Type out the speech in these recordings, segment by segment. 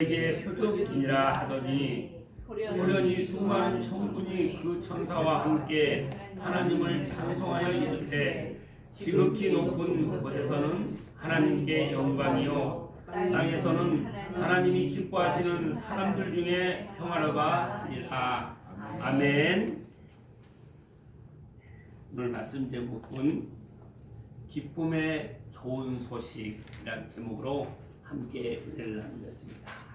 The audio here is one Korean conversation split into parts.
에게 표적이니라 하더니 호련히 수많은 천군이 그 천사와 함께 하나님을 찬송하여 이르되 지극히 높은 곳에서는 하나님께 영광이요 땅에서는 하나님이 기뻐하시는 사람들 중에 평화로가 하니라. 아멘. 오늘 말씀 제목은 기쁨의 좋은 소식이라는 제목으로 함께 은혜를 나누겠습니다.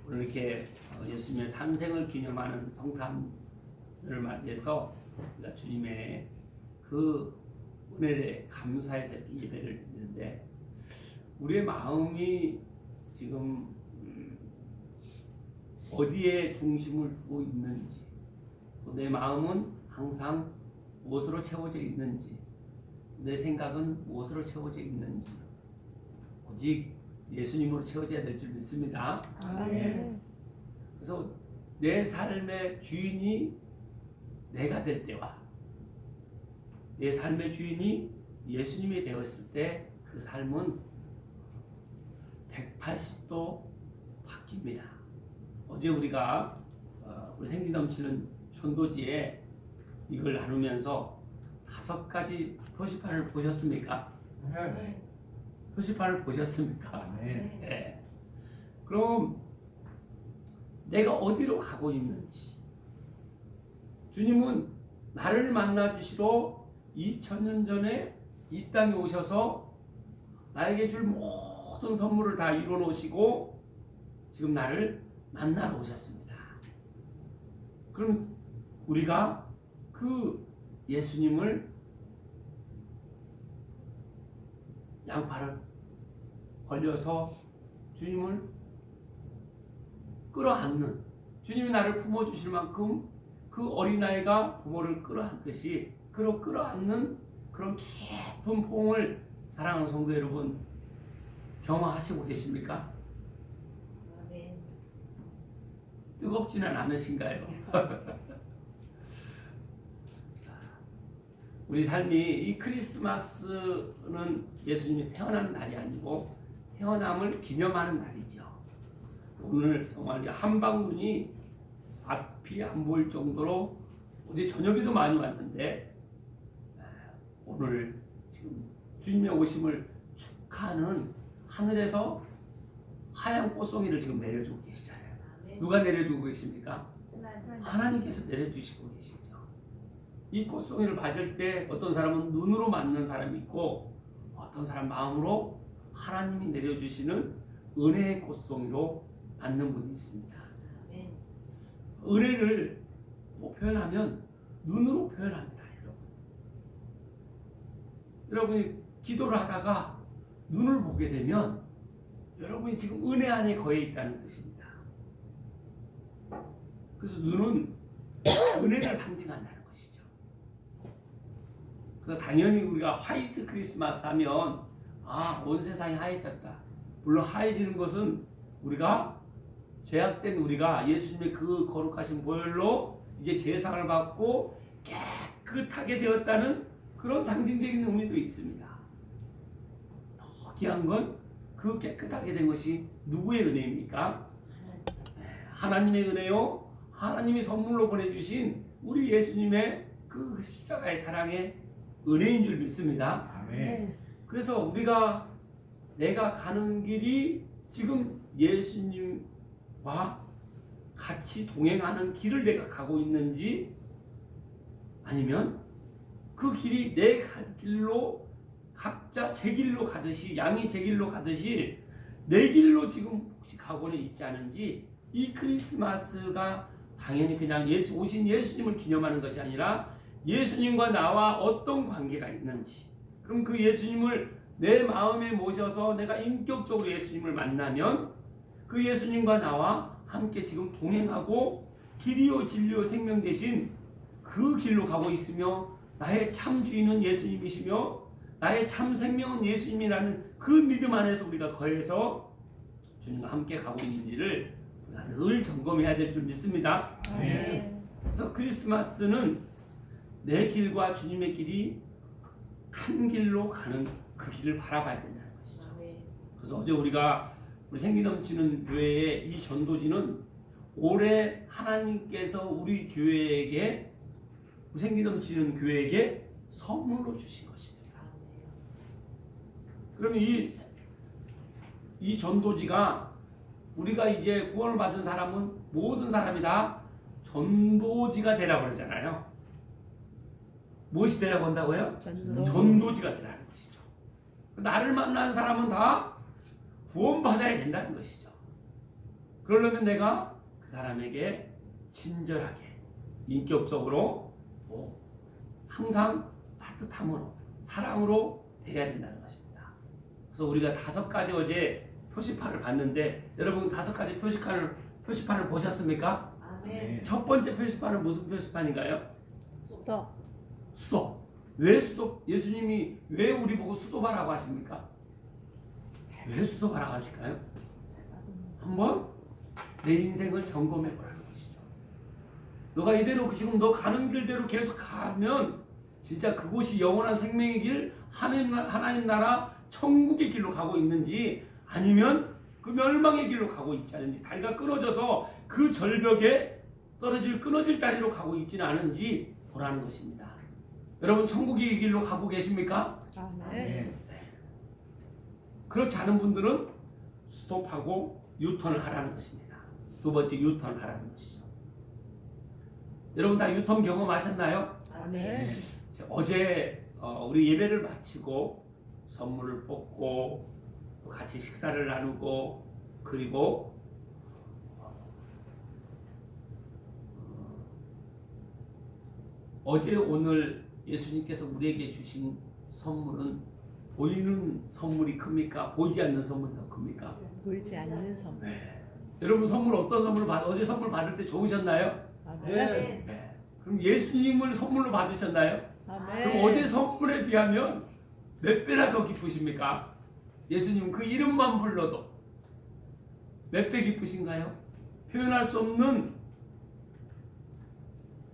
오늘 이렇게 예수님의 탄생을 기념하는 성탄을 맞이해서 우리가 주님의 그 은혜에 감사해서 예배를 드리는데, 우리의 마음이 지금 어디에 중심을 두고 있는지, 또 내 마음은 항상 무엇으로 채워져 있는지, 내 생각은 무엇으로 채워져 있는지, 오직 예수님으로 채워져야 될 줄 믿습니다. 아멘. 그래서 내 삶의 주인이 내가 될 때와 내 삶의 주인이 예수님이 되었을 때 그 삶은 180도 바뀝니다. 어제 우리가 우리 생기 넘치는 전도지에 이걸 나누면서 5가지 표시판을 보셨습니까? 네. 표시판을 보셨습니까? 네. 네. 그럼 내가 어디로 가고 있는지, 주님은 나를 만나 주시러 2000년 전에 이 땅에 오셔서 나에게 줄 모든 선물을 다 이루어 놓으시고 지금 나를 만나러 오셨습니다. 그럼 우리가 그 예수님을 양팔을 벌려서 주님을 끌어안는, 주님이 나를 품어주실 만큼 그 어린아이가 부모를 끌어안듯이 끌어안는 그런 깊은 포옹을 사랑하는 성도 여러분, 경험하시고 계십니까? 아멘. 뜨겁지는 않으신가요? 우리 삶이, 이 크리스마스는 예수님이 태어난 날이 아니고 태어남을 기념하는 날이죠. 오늘 정말 한방눈이 앞이 안 보일 정도로 어제 저녁에도 많이 왔는데, 오늘 지금 주님의 오심을 축하하는 하늘에서 하얀 꽃송이를 지금 내려주고 계시잖아요. 누가 내려주고 계십니까? 하나님께서 내려주시고 계시죠. 이 꽃송이를 맞을 때 어떤 사람은 눈으로 맞는 사람이 있고, 어떤 사람 마음으로 하나님이 내려주시는 은혜의 꽃송이로 맞는 분이 있습니다. 은혜를 표현하면 눈으로 표현합니다. 여러분이 기도를 하다가 눈을 보게 되면 여러분이 지금 은혜 안에 거해 있다는 뜻입니다. 그래서 눈은 은혜를 상징한다는 것이죠. 그래서 당연히 우리가 화이트 크리스마스 하면 온 세상이 하얘졌다. 물론 하얘지는 것은 우리가 죄악된 우리가 예수님의 그 거룩하신 보혈로 이제 제사를 받고 깨끗하게 되었다는 그런 상징적인 의미도 있습니다. 더 귀한 건 그 깨끗하게 된 것이 누구의 은혜입니까? 하나님의 은혜요, 하나님이 선물로 보내주신 우리 예수님의 그 십자가의 사랑의 은혜인 줄 믿습니다. 아멘. 그래서 내가 가는 길이 지금 예수님과 같이 동행하는 길을 내가 가고 있는지, 아니면 그 길이 내 갈 길로 각자 제 길로 가듯이, 양이 제 길로 가듯이 내 길로 지금 혹시 가고는 있지 않은지, 이 크리스마스가 당연히 그냥 오신 예수님을 기념하는 것이 아니라 예수님과 나와 어떤 관계가 있는지, 그럼 그 예수님을 내 마음에 모셔서 내가 인격적으로 예수님을 만나면 그 예수님과 나와 함께 지금 동행하고 길이요 진리요 생명 되신 그 길로 가고 있으며, 나의 참 주인은 예수님이시며 나의 참 생명은 예수님이라는 그 믿음 안에서 우리가 거해서 주님과 함께 가고 있는지를 우리가 늘 점검해야 될 줄 믿습니다. 아멘. 그래서 크리스마스는 내 길과 주님의 길이 한 길로 가는 그 길을 바라봐야 된다는 것이죠. 아멘. 그래서 어제 우리가 우리 생기 넘치는 교회의 이 전도지는 올해 하나님께서 우리 교회에게 우리 생기 넘치는 교회에게 선물로 주신 것입니다. 그럼 이 전도지가 우리가 이제 구원을 받은 사람은 모든 사람이 다 전도지가 되라고 그러잖아요. 무엇이 되라고 한다고요? 전도지가 되라는 것이죠. 나를 만난 사람은 다 구원받아야 된다는 것이죠. 그러려면 내가 그 사람에게 친절하게, 인격적으로 항상 따뜻함으로, 사랑으로 대해야 된다는 것입니다. 그래서 우리가 5가지 어제 표시판을 봤는데 여러분 5가지 표시판을 보셨습니까? 아멘. 첫 번째 표시판은 무슨 표시판인가요? 수도. 왜 수도? 예수님이 왜 우리 보고 수도바라고 하십니까? 왜 수도바라고 하실까요? 한번 내 인생을 점검해 보라는 것이죠. 너가 이대로 지금 너 가는 길대로 계속 가면 진짜 그곳이 영원한 생명의 길, 하나님 나라 천국의 길로 가고 있는지 아니면 그 멸망의 길로 가고 있지 않은지, 다리가 끊어져서 그 절벽에 끊어질 다리로 가고 있지는 않은지 보라는 것입니다. 여러분 천국의 길로 가고 계십니까? 아멘. 그렇지 않은 분들은 스톱하고 유턴을 하라는 것입니다. 두 번째 유턴을 하라는 것이죠. 여러분 다 유턴 경험하셨나요? 아멘. 어제 우리 예배를 마치고 선물을 뽑고 또 같이 식사를 나누고 그리고 어제 오늘 예수님께서 우리에게 주신 선물은 보이는 선물이 큽니까? 보이지 않는 선물이 더 큽니까? 보이지 않는 선물. 네. 여러분 선물 어떤 선물 어제 선물 받을 때 좋으셨나요? 아멘. 네. 그럼 예수님을 선물로 받으셨나요? 아멘. 그럼 어제 선물에 비하면 몇 배나 더 기쁘십니까? 예수님 그 이름만 불러도 몇 배 기쁘신가요? 표현할 수 없는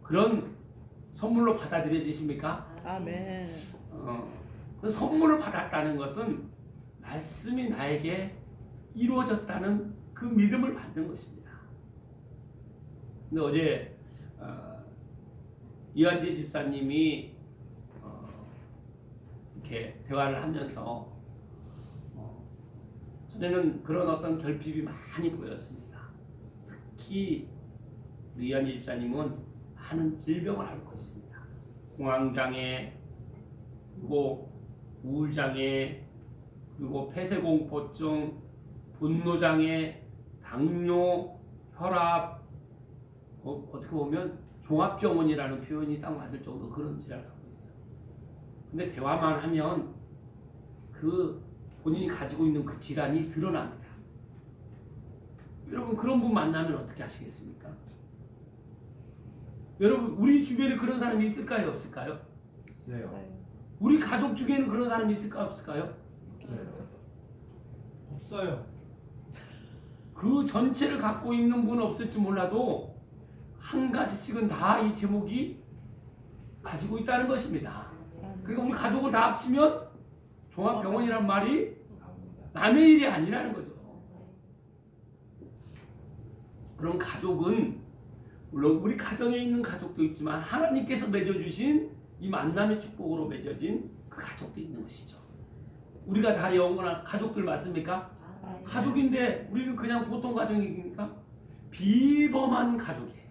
그런 선물로 받아들여지십니까? 아멘. 그 선물을 받았다는 것은 말씀이 나에게 이루어졌다는 그 믿음을 받는 것입니다. 근데 어제 이한재 집사님이 이렇게 대화를 하면서 전에는 그런 어떤 결핍이 많이 보였습니다. 특히 우리 이한재 집사님은 많은 질병을 앓고 있습니다. 공황장애, 그리고 우울장애, 그리고 폐쇄공포증, 분노장애, 당뇨, 혈압, 어떻게 보면 종합병원이라는 표현이 딱 맞을 정도 그런 질환을 갖고 있어요. 근데 대화만 하면 그 본인이 가지고 있는 그 질환이 드러납니다. 여러분 그런 분 만나면 어떻게 하시겠습니까? 여러분 우리 주변에 그런 사람이 있을까요? 없을까요? 우리 가족 중에는 그런 사람이 있을까 없을까요? 없어요. 그 전체를 갖고 있는 분은 없을지 몰라도 한 가지씩은 다 이 제목이 가지고 있다는 것입니다. 그러니까 우리 가족을 다 합치면 종합병원이란 말이 남의 일이 아니라는 거죠. 그럼 가족은 물론 우리 가정에 있는 가족도 있지만 하나님께서 맺어주신 이 만남의 축복으로 맺어진 그 가족도 있는 것이죠. 우리가 다 영원한 가족들 맞습니까? 가족인데 우리는 그냥 보통 가족입니까? 비범한 가족이에요.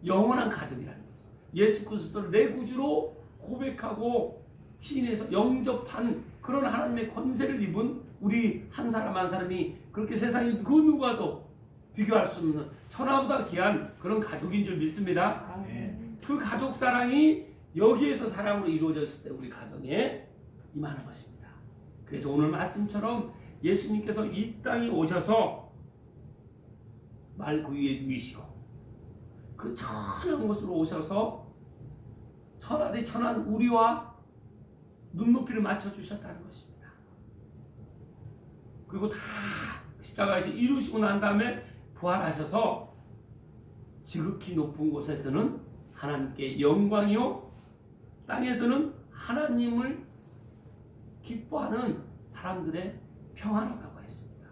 영원한 가족이라는 거죠. 예수 그리스도를 내 구주로 고백하고 시인해서 영접한 그런 하나님의 권세를 입은 우리 한 사람 한 사람이 그렇게 세상에 그 누구와도 비교할 수 없는 천하보다 귀한 그런 가족인 줄 믿습니다. 아멘. 그 가족 사랑이 여기에서 사랑으로 이루어졌을 때 우리 가정에 임하는 것입니다. 그래서 오늘 말씀처럼 예수님께서 이 땅에 오셔서 말 그 위에 누이시고 그 천한 곳으로 오셔서 천하대 천한 우리와 눈높이를 맞춰주셨다는 것입니다. 그리고 다 십자가에서 이루시고 난 다음에 부활하셔서 지극히 높은 곳에서는 하나님께 영광이요 땅에서는 하나님을 기뻐하는 사람들의 평안하다고 했습니다.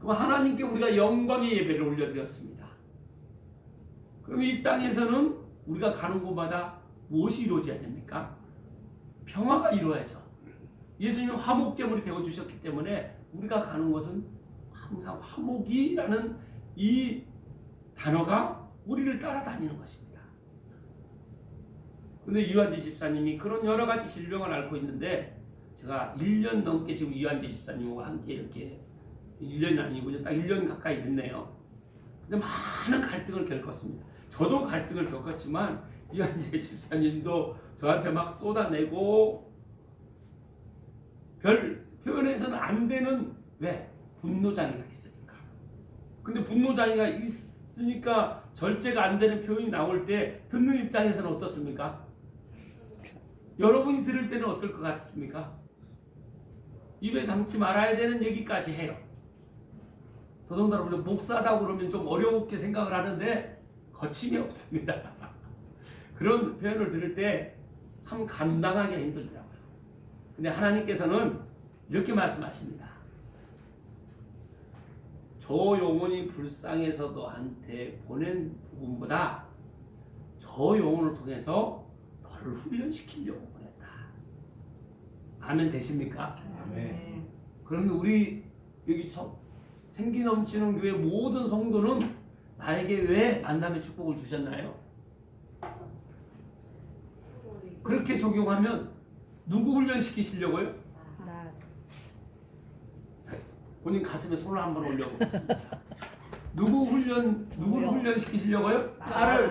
그럼 하나님께 우리가 영광의 예배를 올려드렸습니다. 그럼 이 땅에서는 우리가 가는 곳마다 무엇이 이루어져야 됩니까? 평화가 이루어야죠. 예수님은 화목제물이 되어주셨기 때문에 우리가 가는 곳은 항상 화목이라는 이 단어가 우리를 따라다니는 것입니다. 근데 이완재 집사님이 그런 여러 가지 질병을 앓고 있는데 제가 1년 넘게 지금 이완재 집사님과 함께 이렇게 1년이 아니고 딱 1년 가까이 됐네요. 근데 많은 갈등을 겪었습니다. 저도 갈등을 겪었지만 이완재 집사님도 저한테 막 쏟아내고 별 표현해서는 안 되는 왜? 분노장애가 있으니까. 근데 분노장애가 있으니까 절제가 안 되는 표현이 나올 때 듣는 입장에서는 어떻습니까? 여러분이 들을 때는 어떨 것 같습니까? 입에 담지 말아야 되는 얘기까지 해요. 더더군다나 우리 목사다 그러면 좀 어렵게 생각을 하는데 거침이 없습니다. 그런 표현을 들을 때 참 감당하기가 힘들더라고요. 근데 하나님께서는 이렇게 말씀하십니다. 저 영혼이 불쌍해서 너한테 보낸 부분보다 저 영혼을 통해서 너를 훈련시키려고 보냈다. 아멘 되십니까? 아멘. 그러면 우리 여기 생기 넘치는 교회 모든 성도는 나에게 왜 만남의 축복을 주셨나요? 그렇게 적용하면 누구 훈련시키시려고요? 나 본인 가슴에 손을 한번 올려보겠습니다. 누구를 훈련시키시려고요? 나를.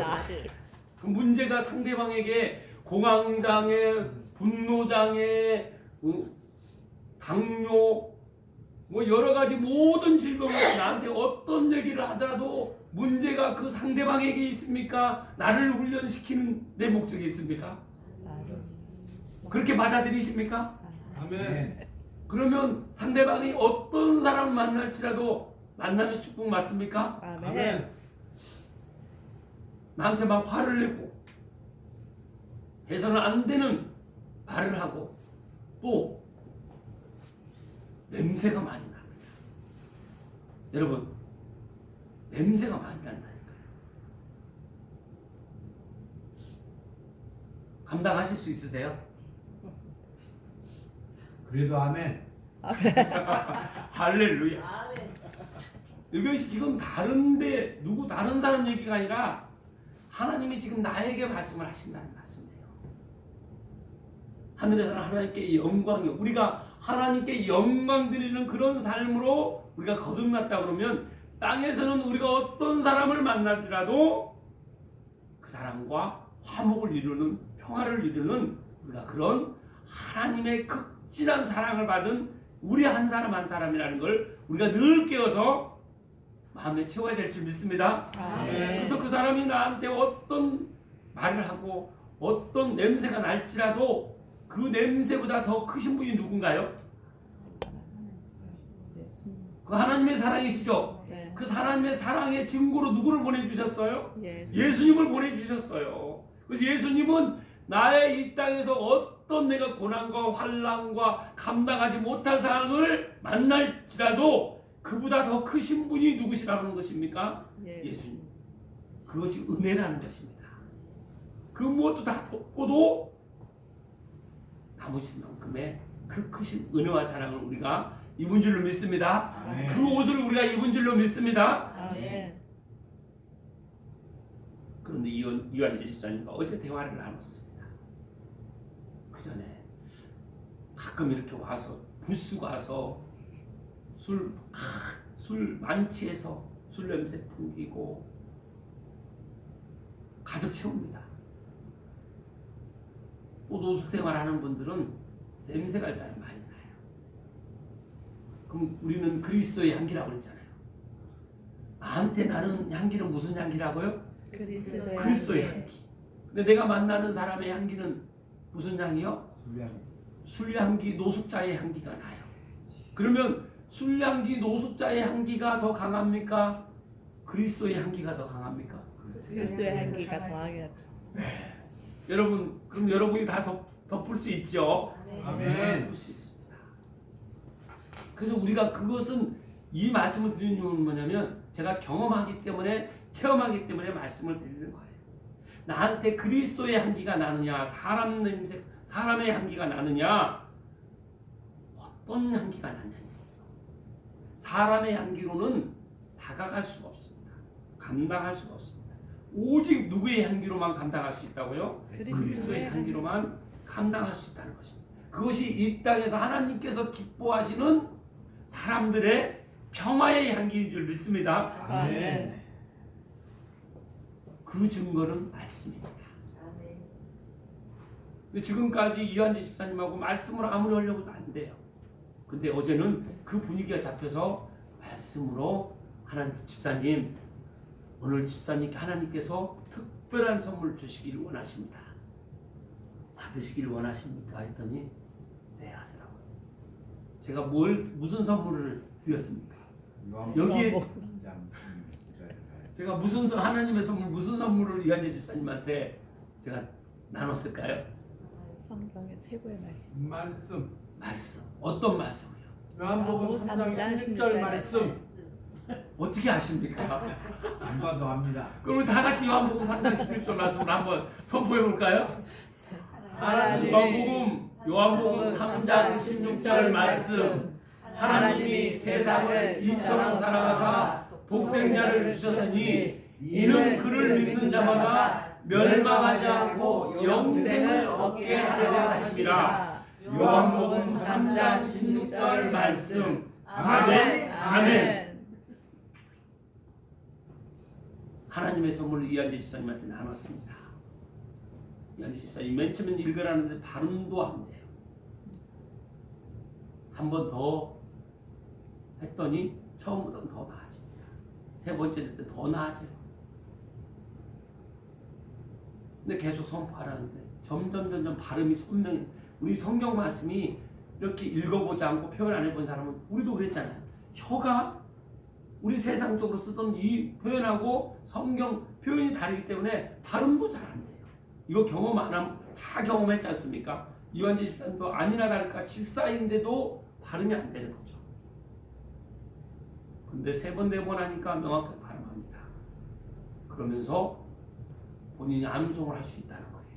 그 문제가 상대방에게 공황장애, 분노장애, 당뇨, 뭐 여러 가지 모든 질병을 나한테 어떤 얘기를 하더라도 문제가 그 상대방에게 있습니까? 나를 훈련시키는 내 목적이 있습니까? 그렇게 받아들이십니까? 아멘. 그러면 상대방이 어떤 사람을 만날지라도 만남의 축복 맞습니까? 아멘. 나한테 막 화를 내고 해서는 안 되는 말을 하고 또 냄새가 많이 납니다. 여러분 냄새가 많이 난다니까요. 감당하실 수 있으세요? 그래도 아멘. 할렐루야. 아멘. 이것이 지금 다른 사람 얘기가 아니라 하나님이 지금 나에게 말씀을 하신다는 말씀이에요. 하늘에서는 하나님께 영광이, 우리가 하나님께 영광 드리는 그런 삶으로 우리가 거듭났다 그러면 땅에서는 우리가 어떤 사람을 만날지라도 그 사람과 화목을 이루는, 평화를 이루는 우리가 그런 하나님의 극진한 사랑을 받은 우리 한 사람 한 사람이라는 걸 우리가 늘 깨어서 마음에 채워야 될 줄 믿습니다. 아멘. 그래서 그 사람이 나한테 어떤 말을 하고 어떤 냄새가 날지라도 그 냄새보다 더 크신 분이 누군가요? 그 하나님의 사랑이시죠? 네. 그 하나님의 사랑의 증거로 누구를 보내주셨어요? 예수. 예수님을 보내주셨어요. 그래서 예수님은 나의 이 땅에서 어떤 내가 고난과 환난과 감당하지 못할 상황을 만날지라도 그보다 더 크신 분이 누구시라는 것입니까? 예수님. 그것이 은혜라는 것입니다. 그 무엇도 다 덮고도 남으신 만큼의 그 크신 은혜와 사랑을 우리가 입은 줄로 믿습니다. 아멘. 그 옷을 우리가 입은 줄로 믿습니다. 아멘. 그런데 이완재 집사님과 어제 대화를 나눴습니다. 그 전에 가끔 이렇게 와서 부스가 와서 술 만취해서 술 냄새 풍기고 가득 채웁니다. 또 노숙 생활하는 분들은 냄새가 일단 많이 나요. 그럼 우리는 그리스도의 향기라고 그랬잖아요. 나한테 나는 향기는 무슨 향기라고요? 그리스도의 향기. 근데 내가 만나는 사람의 향기는 무슨 향이요? 술향기, 노숙자의 향기가 나요. 그러면 술향기, 노숙자의 향기가 더 강합니까? 그리스도의 향기가 더 강합니까? 그리스도의 향기가 더하겠죠. 여러분, 그럼 여러분이 다 덮을 수 있죠? 아멘. 덮을 수 있습니다. 그래서 우리가 그것은 이 말씀을 드리는 이유는 뭐냐면 제가 경험하기 때문에 체험하기 때문에 말씀을 드리는 거예요. 나한테 그리스도의 향기가 나느냐 사람의 향기가 나느냐 어떤 향기가 나느냐 사람의 향기로는 다가갈 수가 없습니다. 감당할 수가 없습니다. 오직 누구의 향기로만 감당할 수 있다고요? 그리스도의 향기로만 감당할 수 있다는 것입니다. 그것이 이 땅에서 하나님께서 기뻐하시는 사람들의 평화의 향기인 줄 믿습니다. 아멘. 그 증거는 말씀입니다. 아멘. 근데 지금까지 이한지 집사님하고 말씀으로 아무리 하려고도 안 돼요. 근데 어제는 그 분위기가 잡혀서 말씀으로 하나님 집사님 오늘 집사님께 하나님께서 특별한 선물 주시기를 원하십니다. 받으시기를 원하십니까? 했더니 네 하더라고요. 제가 무슨 선물을 드렸습니까? 여기에 제가 하나님의 선물 무슨 선물을 이한지 집사님한테 제가 나눴을까요? 성경의 최고의 말씀. 말씀. 어떤 말씀이요? 요한복음 3장 16절 말씀. 어떻게 아십니까? 안 봐도 압니다. 그럼 다 같이 요한복음 3장 16절 말씀을 한번 선포해 볼까요? 요한복음 3장 16절 말씀. 하나님이 세상을 이처럼 사랑하사 독생자를 주셨으니 이는 그를 믿는 자마다 멸망하지 않고 영생을 얻게 하려 하심이라. 요한복음 3장 16절 말씀. 아멘. 아멘. 하나님의 선물을 이한지 집사님한테 나눴습니다. 이한지 집사님 맨 처음에 읽으라는데 발음도 안 돼요. 한 번 더 했더니 처음보다는 더 나아집니다. 세 번째 했을 때 더 나아져요. 근데 계속 선포하라는데 점점 발음이 선명해. 우리 성경 말씀이 이렇게 읽어보지 않고 표현 안 해본 사람은 우리도 그랬잖아요. 혀가 우리 세상적으로 쓰던 이 표현하고 성경 표현이 다르기 때문에 발음도 잘 안 돼요. 이거 경험 안 하면 다 경험했지 않습니까? 이완지 집사님도 아니나 다를까 집사인데도 발음이 안 되는 거죠. 근데 세 번 네 번 하니까 명확하게 발음합니다. 그러면서 본인이 암송을 할 수 있다는 거예요.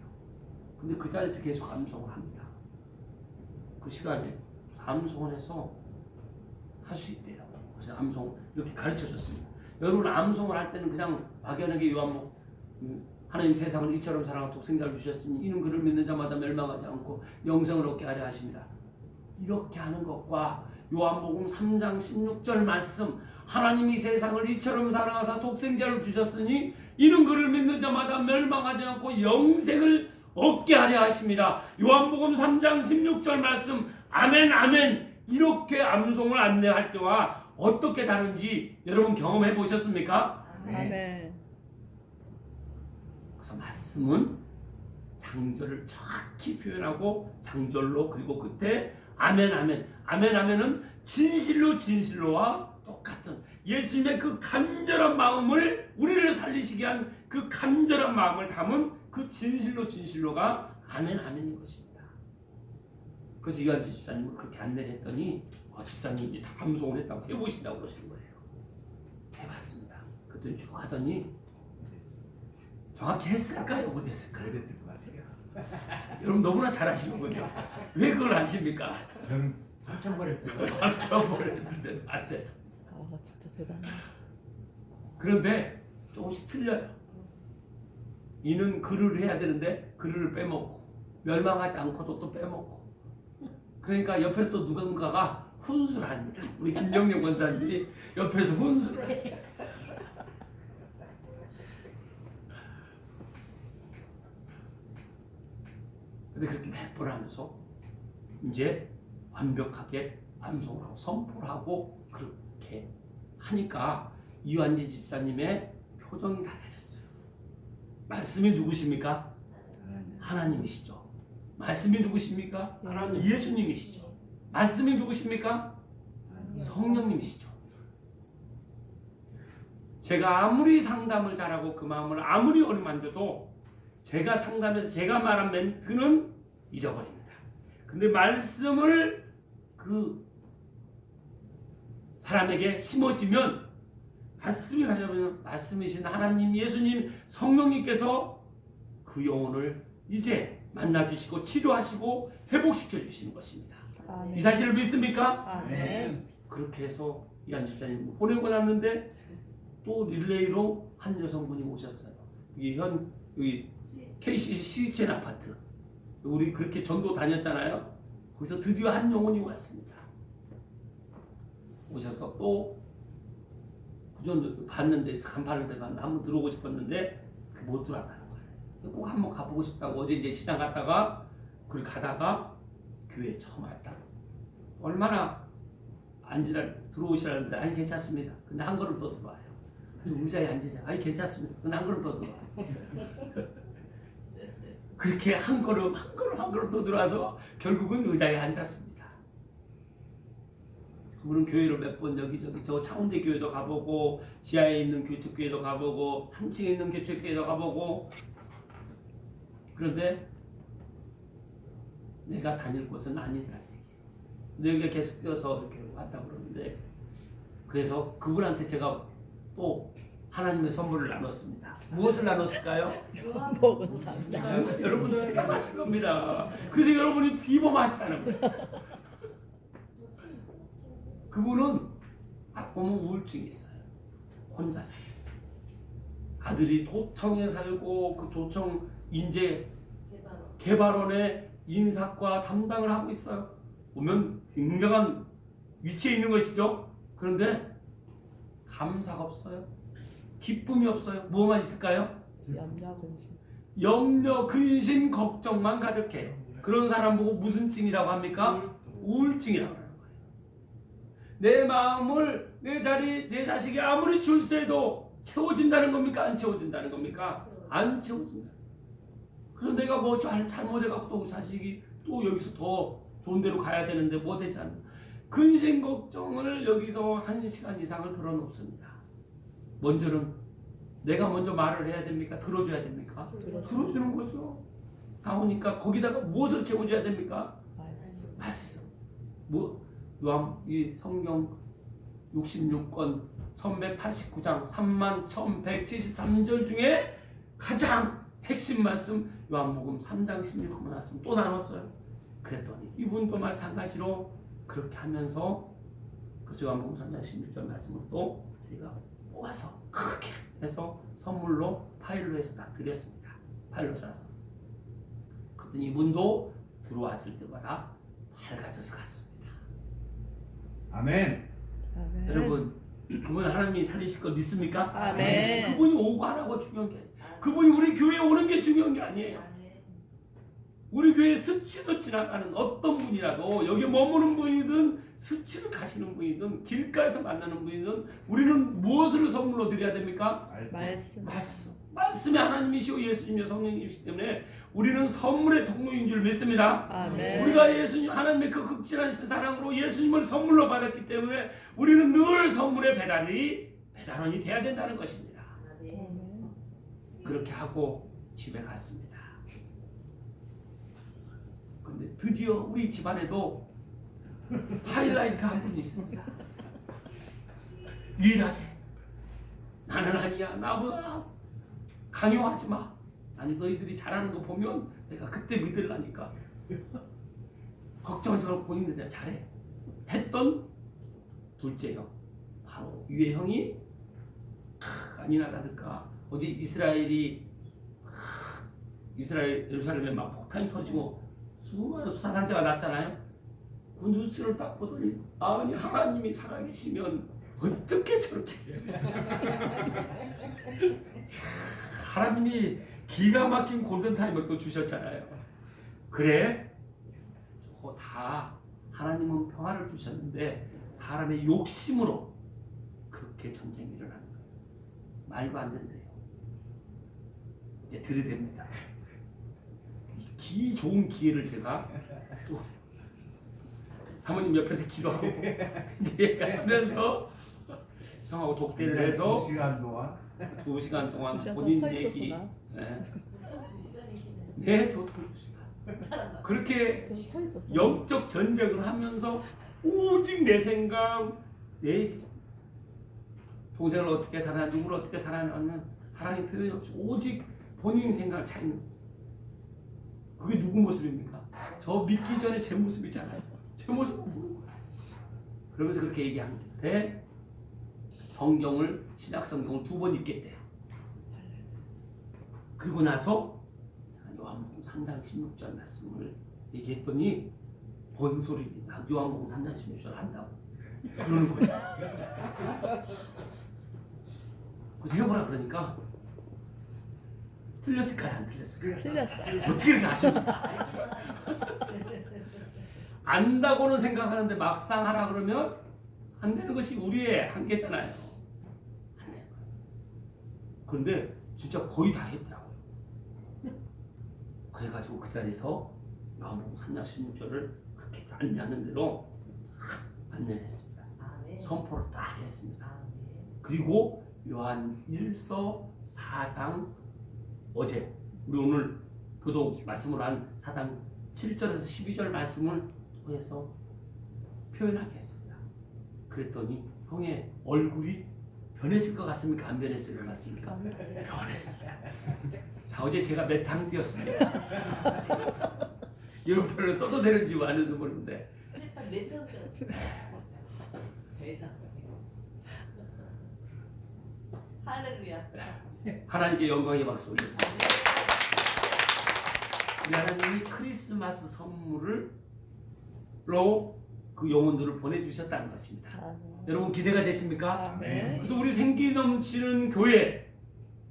근데 그 자리에서 계속 암송을 합니다. 그 시간에 암송을 해서 할 수 있대요. 그래서 암송 이렇게 가르쳐 줬습니다. 여러분 암송을 할 때는 그냥 막연하게 요한복음 하나님 세상을 이처럼 사랑하고 독생자를 주셨으니 이는 그를 믿는 자마다 멸망하지 않고 영생을 얻게 하려 하십니다. 이렇게 하는 것과 요한복음 3장 16절 말씀 하나님이 세상을 이처럼 사랑하사 독생자를 주셨으니 이는 그를 믿는 자마다 멸망하지 않고 영생을 얻게 하려 하십니다. 요한복음 3장 16절 말씀 아멘 아멘 이렇게 암송을 안내할 때와 어떻게 다른지 여러분 경험해 보셨습니까? 아멘. 그래서 말씀은 장절을 정확히 표현하고 장절로 그리고 끝에 아멘 아멘 아멘 아멘은 진실로와 똑같은 예수님의 그 간절한 마음을 우리를 살리시게 한 그 간절한 마음을 담은 그 진실로가 아멘 아멘인 것입니다. 그래서 이완지 집사님은 그렇게 안내를 했더니 집사님이 다 암송을 했다고 해보신다고 그러시는 거예요. 해봤습니다. 그랬더니 쭉 하더니 정확히 했을까요? 못했을까요? 못했을 것 같아요. 여러분 너무나 잘하시는 거죠. 왜 그걸 아십니까? 저는 3,000번 했어요. 3,000번 했는데 안 돼. 진짜 대단해. 그런데 조금씩 틀려요. 이는 글을 해야 되는데 글을 빼먹고 멸망하지 않고도 또 빼먹고 그러니까 옆에서 누군가가 훈수를 합니다. 우리 김영영 권사님이 옆에서 훈수를 하세요. 근데 그렇게 몇 번 하면서 이제 완벽하게 암송을 하고 선포를 하고 그렇게 하니까 이완지 집사님의 표정이 달라졌어요. 말씀이 누구십니까? 하나님이시죠. 말씀이 누구십니까? 하나님 예수님이시죠. 말씀이 누구십니까? 성령님이시죠. 제가 아무리 상담을 잘하고 그 마음을 아무리 어루만져도 제가 상담해서 제가 말한 멘트는 잊어버립니다. 근데 말씀을 그 사람에게 심어지면 말씀이 살려면 말씀이신 하나님, 예수님, 성령님께서 그 영혼을 이제 만나주시고 치료하시고 회복시켜 주시는 것입니다. 아멘. 이 사실을 믿습니까? 아멘. 그렇게 해서 이한 집사님 보내고 났는데 또 릴레이로 한 여성분이 오셨어요. 여기 KCC 시리첸 아파트 우리 그렇게 전도 다녔잖아요. 거기서 드디어 한 영혼이 왔습니다. 오셔서 또 그전 봤는데 간판을 내가 한번 들어오고 싶었는데 못 들어왔다는 거예요. 꼭 한번 가보고 싶다고 어제 이제 시장 갔다가 그걸 가다가 교회에 처음 왔다고 얼마나 들어오시라는데 아니 괜찮습니다. 근데 한 걸음 더 들어와요. 의자에 앉으세요. 아니 괜찮습니다. 근데 한 걸음 더 들어와요. 그렇게 한 걸음 더 들어와서 결국은 의자에 앉았습니다. 그분은 교회를 몇 번 여기저기 저 창원대 교회도 가보고 지하에 있는 교특교회도 가보고 3층에 있는 교특교회도 가보고 그런데 내가 다닐 곳은 아니다. 여기가 계속 뛰어서 이렇게 왔다고 그러는데 그래서 그분한테 제가 또 하나님의 선물을 나눴습니다. 무엇을 나눴을까요? 먹은 삼장. 여러분들 생각하실 겁니다. 그래서 여러분이 비범하시다는 거예요. 그분은 보면 우울증이 있어요. 혼자 살아요. 아들이 도청에 살고 그 도청 인재 개발원의 인사과 담당을 하고 있어요. 보면 굉장한 위치에 있는 것이죠. 그런데 감사가 없어요. 기쁨이 없어요. 뭐만 있을까요? 염려 근심. 염려, 근심, 걱정만 가득해요. 그런 사람 보고 무슨 증이라고 합니까? 우울증이라고 하는 거예요. 내 마음을 내 자리, 내 자식이 아무리 줄세도 채워진다는 겁니까? 안 채워진다는 겁니까? 안 채워진다. 그래서 내가 뭐 잘못해갖고 또 자식이 또 여기서 더 좋은 데로 가야 되는데 뭐 되지 않나. 근심 걱정을 여기서 1시간 이상을 들어놓습니다. 먼저는 내가 먼저 말을 해야 됩니까? 들어줘야 됩니까? 들어주는 거죠. 나오니까 거기다가 무엇을 채워줘야 됩니까? 말씀. 이 성경 66권 1189장 31,173절 중에 가장 핵심 말씀 요한복음 3장 16절 말씀 또 나눴어요. 그랬더니 이분도 마찬가지로 그렇게 하면서 그래서 요한복음 3장 16절 말씀을 또 제가 모아서 크게 해서 선물로 파일로 해서 딱 드렸습니다. 파일로 싸서. 그랬더니 이분도 들어왔을 때마다 밝아져서 갔습니다. 아멘. 아멘. 여러분 그분 하나님이 살리실 걸 믿습니까? 아멘. 그분이 오고 하라고 중요한 게 아니에요. 그분이 우리 교회에 오는 게 중요한 게 아니에요. 우리 교회 스치듯 지나가는 어떤 분이라도 여기 머무는 분이든 스치듯 가시는 분이든 길가에서 만나는 분이든 우리는 무엇을 선물로 드려야 됩니까? 말씀. 말씀이 하나님이시오 예수님이요 성령님이시기 때문에 우리는 선물의 통로인 줄 믿습니다. 아멘. 우리가 예수님 하나님의 그 극진하신 사랑으로 예수님을 선물로 받았기 때문에 우리는 늘 선물의 배달원이 돼야 된다는 것입니다. 아멘. 그렇게 하고 집에 갔습니다. 근데 드디어 우리 집안에도 하이라이트 한 분이 있습니다. 유일하게 나는 아니야. 나보다 강요하지 마. 아니 너희들이 잘하는 거 보면 내가 그때 믿으려니까 걱정하지 말고 본인들 내가 잘해 했던 둘째 형 바로 유해 형이 아니나 다를까 어제 이스라엘 예루살렘에 막 폭탄이 터지고 수많은 사상자가 났잖아요. 그 뉴스를 딱 보더니 아니 하나님이 살아계시면 어떻게 저렇게 하나님이 기가 막힌 골든타임을 또 주셨잖아요. 그래 저거 다 하나님은 평화를 주셨는데 사람의 욕심으로 그렇게 전쟁이 일어나는 거예요. 말도 안 된대요. 이제 들이댑니다. 좋은 기회를 제가 또 사모님 옆에서 기도하고 이제 하면서 형하고 독대를 해서 2시간 동안 2시간 동안 서 본인 있었어, 얘기 나. 네, 도토리 2시간 그렇게 서 있었어. 영적 전쟁을 하면서 오직 내 생각 내 동생을 어떻게 사랑하냐, 누구를 어떻게 사랑하냐면 사랑의 표현이 없이 오직 본인 생각을 찾는, 그게 누구 모습입니까? 저 믿기 전에 제 모습이잖아요. 제 모습을 보는 거예요. 그러면서 그렇게 얘기하는데 성경을, 신약 성경을 2번 읽겠대요. 그리고 나서 요한복음 3장 16절 말씀을 얘기했더니 뭔 소리니? 나 요한복음 3장 16절 한다고 그러는 거예요. 그래서 해보라 그러니까 틀렸을까요? 안 틀렸을까요? 틀렸어요. 어떻게 이렇게 아십니까? 안다고는 생각하는데 막상 하라 그러면 안 되는 것이 우리의 한계잖아요. 안 되는 거예요. 그런데 진짜 거의 다 했더라고요. 그래가지고 그 자리에서 요한복음 3장 16절을 그렇게 안내하는 대로 안내를 했습니다. 아멘. 선포를 딱 했습니다. 아멘. 그리고 요한 1서 4장 어제 우리 오늘 교독 말씀으로 한 4장 7절에서 12절 말씀을 통해서 표현하게 했습니다. 그랬더니 형의 얼굴이 변했을 것 같습니까? 안 변했을 것 같습니까? 변했어요. 자, 어제 제가 몇 탕 뛰었습니다. 이런 표현을 써도 되는지 아닌지 모르는데 세판 몇 세상. 할렐루야. 하나님께 영광의 박수 올립니다. 우리 하나님이 크리스마스 선물로 그 영혼들을 보내주셨다는 것입니다. 아멘. 여러분 기대가 되십니까? 아멘. 그래서 우리 생기 넘치는 교회,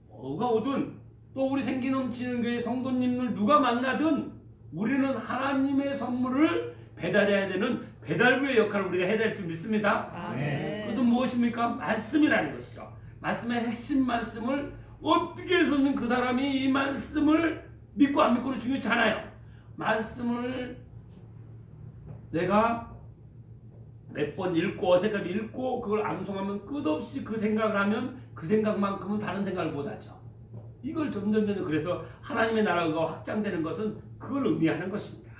어가 오든 또 우리 생기 넘치는 교회 성도님을 누가 만나든 우리는 하나님의 선물을 배달해야 되는 배달부의 역할을 우리가 해야 될 줄 믿습니다. 아멘. 그것은 무엇입니까? 말씀이라는 것이죠. 말씀의 핵심 말씀을 어떻게 해서는 그 사람이 이 말씀을 믿고 안 믿고는 중요치 않아요. 말씀을 내가 몇 번 읽고 어색하게 읽고 그걸 암송하면 끝없이 그 생각을 하면 그 생각만큼은 다른 생각을 못하죠. 이걸 점점 그래서 하나님의 나라가 확장되는 것은 그걸 의미하는 것입니다.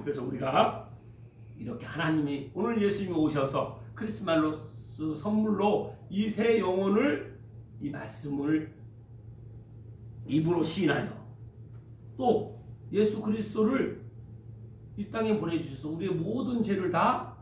그래서 우리가 이렇게 하나님이 오늘 예수님이 오셔서 크리스마스 선물로 이 새 영혼을 이 말씀을 입으로 시인하여 또 예수 그리스도를 이 땅에 보내주셔서 우리의 모든 죄를 다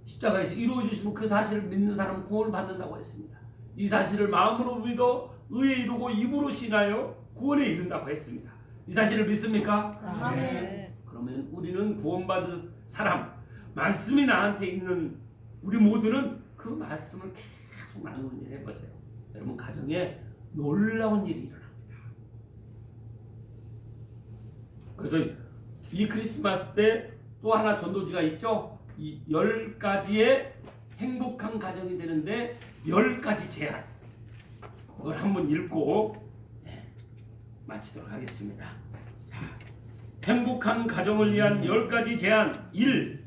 십자가에서 이루어주시면 그 사실을 믿는 사람은 구원을 받는다고 했습니다. 이 사실을 마음으로 믿어 의에 이루고 입으로 시인하여 구원에 이른다고 했습니다. 이 사실을 믿습니까? 아멘. 그러면 우리는 구원받은 사람, 말씀이 나한테 있는 우리 모두는 그 말씀을 계속 나누는 일 해보세요. 여러분 가정에 놀라운 일이 일어납니다. 그래서 이 크리스마스 때 또 하나 전도지가 있죠. 이 10가지의 행복한 가정이 되는데 10가지 제안, 그걸 한번 읽고 마치도록 하겠습니다. 자, 행복한 가정을 위한 10가지 제안. 1.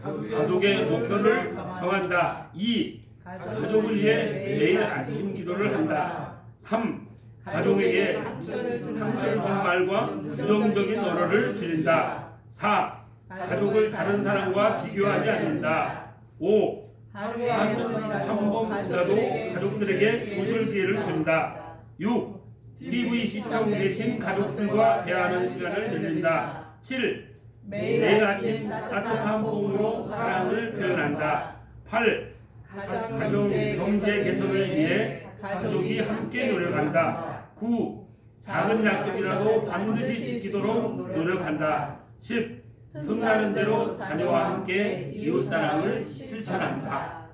가족의 목표를 정한다. 2. 가족을 위해 매일 아침 기도를 한다. 3. 가족에게 상처를 준 말과 부정적인 언어를 줄인다. 4. 가족을 다른 사람과 비교하지 않는다. 5. 하루에 한 번보다도 가족들에게 웃을 기회를 준다. 6. TV 시청 대신 가족들과 대화하는 시간을 늘린다. 7. 매일 아침 따뜻한 봄으로 사랑을 표현한다. 8. 가정 경제 개선을 위해 가족이 함께 노력한다. 9. 작은 약속이라도 반드시 지키도록 노력한다. 10. 틈나는 대로 자녀와 함께 이웃사랑을 실천한다.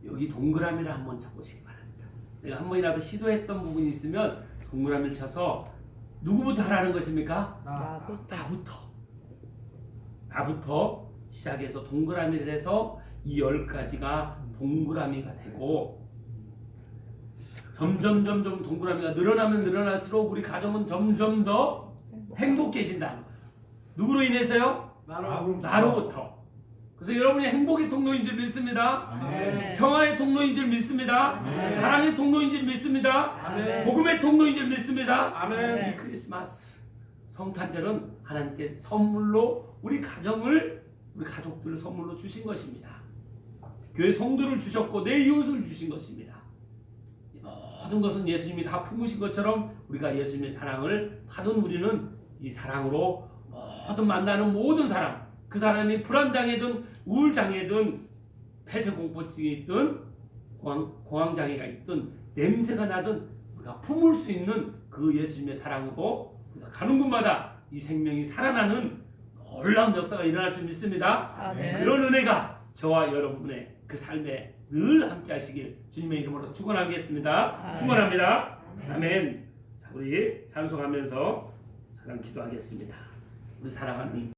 여기 동그라미를 한번 쳐보시기 바랍니다. 내가 한 번이라도 시도했던 부분이 있으면 동그라미를 쳐서 누구부터 하라는 것입니까? 나부터 시작해서 동그라미를 해서 이 10가지가 동그라미가 되고 점점 동그라미가 늘어나면 늘어날수록 우리 가정은 점점 더 행복해진다는 거예요. 누구로 인해서요? 나로부터. 그래서 여러분이 행복의 통로인 줄 믿습니다. 아멘. 평화의 통로인 줄 믿습니다. 아멘. 사랑의 통로인 줄 믿습니다. 아멘. 복음의 통로인 줄 믿습니다. 아멘. 이 크리스마스 성탄절은 하나님께 선물로 우리 가족들을 선물로 주신 것입니다. 교회 성도를 주셨고 내 이웃을 주신 것입니다. 이 모든 것은 예수님이 다 품으신 것처럼 우리가 예수님의 사랑을 받은 우리는 이 사랑으로 모든 만나는 모든 사람, 그 사람이 불안장애든 우울장애든 폐쇄공포증이 있든 공황장애가 있든 냄새가 나든 우리가 품을 수 있는 그 예수님의 사랑으로 우리가 가는 곳마다 이 생명이 살아나는 놀라운 역사가 일어날 줄 믿습니다. 아멘. 그런 은혜가 저와 여러분의 그 삶에 늘 함께 하시길 주님의 이름으로 축원하겠습니다. 아멘. 축원합니다. 아멘. 자, 우리 찬송하면서 잠깐 기도하겠습니다. 우리 사랑하는